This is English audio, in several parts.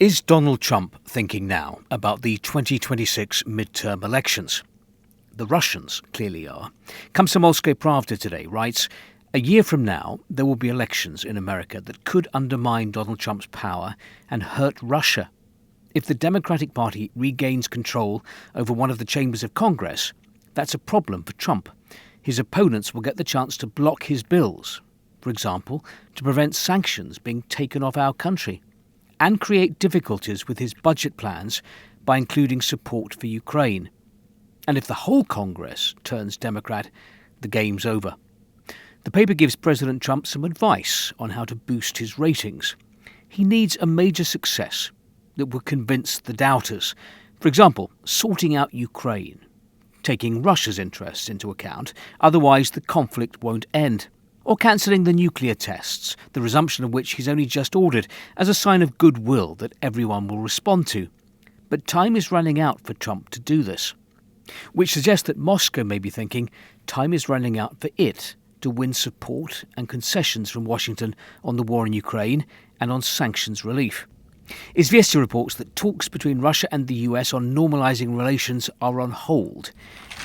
Is Donald Trump thinking now about the 2026 midterm elections? The Russians clearly are. Komsomolskaya Pravda today writes, a year from now, there will be elections in America that could undermine Donald Trump's power and hurt Russia. If the Democratic Party regains control over one of the chambers of Congress, that's a problem for Trump. His opponents will get the chance to block his bills, for example, to prevent sanctions being taken off our country, and create difficulties with his budget plans by including support for Ukraine. And if the whole Congress turns Democrat, the game's over. The paper gives President Trump some advice on how to boost his ratings. He needs a major success that will convince the doubters. For example, sorting out Ukraine, taking Russia's interests into account, otherwise the conflict won't end. Or cancelling the nuclear tests, the resumption of which he's only just ordered, as a sign of goodwill that everyone will respond to. But time is running out for Trump to do this, which suggests that Moscow may be thinking time is running out for it to win support and concessions from Washington on the war in Ukraine and on sanctions relief. Izvestia reports that talks between Russia and the US on normalising relations are on hold.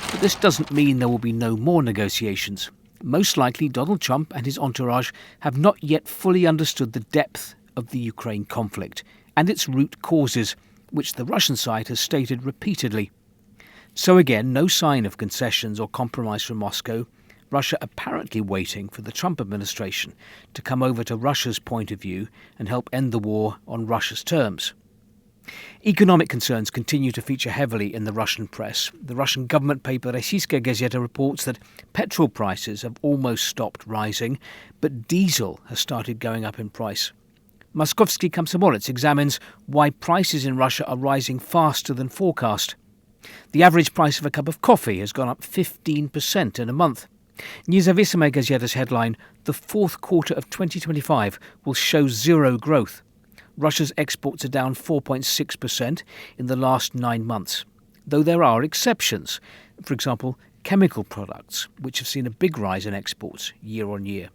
But this doesn't mean there will be no more negotiations. Most likely, Donald Trump and his entourage have not yet fully understood the depth of the Ukraine conflict and its root causes, which the Russian side has stated repeatedly. So again, no sign of concessions or compromise from Moscow, Russia apparently waiting for the Trump administration to come over to Russia's point of view and help end the war on Russia's terms. Economic concerns continue to feature heavily in the Russian press. The Russian government paper Rossiyskaya Gazeta reports that petrol prices have almost stopped rising, but diesel has started going up in price. Moskovsky Komsomolets examines why prices in Russia are rising faster than forecast. The average price of a cup of coffee has gone up 15% in a month. Nezavisime Gazeta's headline, "The fourth quarter of 2025 will show zero growth." Russia's exports are down 4.6% in the last 9 months, though there are exceptions. For example, chemical products, which have seen a big rise in exports year on year.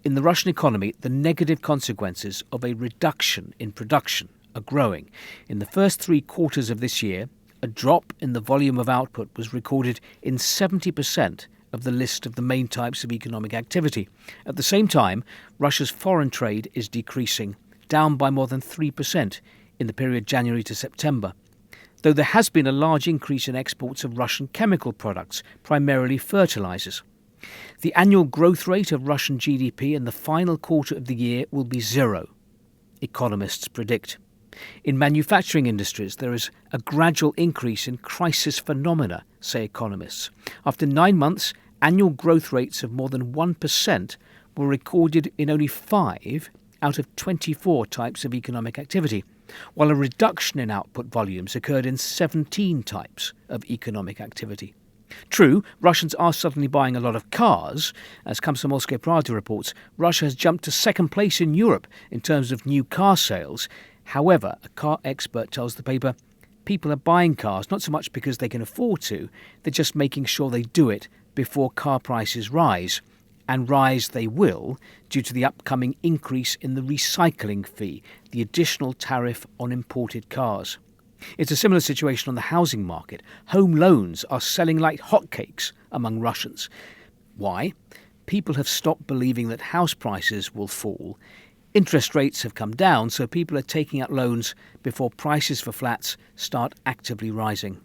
In the Russian economy, the negative consequences of a reduction in production are growing. In the first 3 quarters of this year, a drop in the volume of output was recorded in 70% of the list of the main types of economic activity. At the same time, Russia's foreign trade is decreasing, down by more than 3% in the period January to September, though there has been a large increase in exports of Russian chemical products, primarily fertilizers. The annual growth rate of Russian GDP in the final quarter of the year will be zero, economists predict. In manufacturing industries, there is a gradual increase in crisis phenomena, say economists. After 9 months, annual growth rates of more than 1% were recorded in only 5 out of 24 types of economic activity, while a reduction in output volumes occurred in 17 types of economic activity. True, Russians are suddenly buying a lot of cars. As Komsomolskaya Pravda reports, Russia has jumped to second place in Europe in terms of new car sales. However, a car expert tells the paper, people are buying cars not so much because they can afford to, they're just making sure they do it before car prices rise. And rise they will due to the upcoming increase in the recycling fee, the additional tariff on imported cars. It's a similar situation on the housing market. Home loans are selling like hotcakes among Russians. Why? People have stopped believing that house prices will fall. Interest rates have come down, so people are taking out loans before prices for flats start actively rising.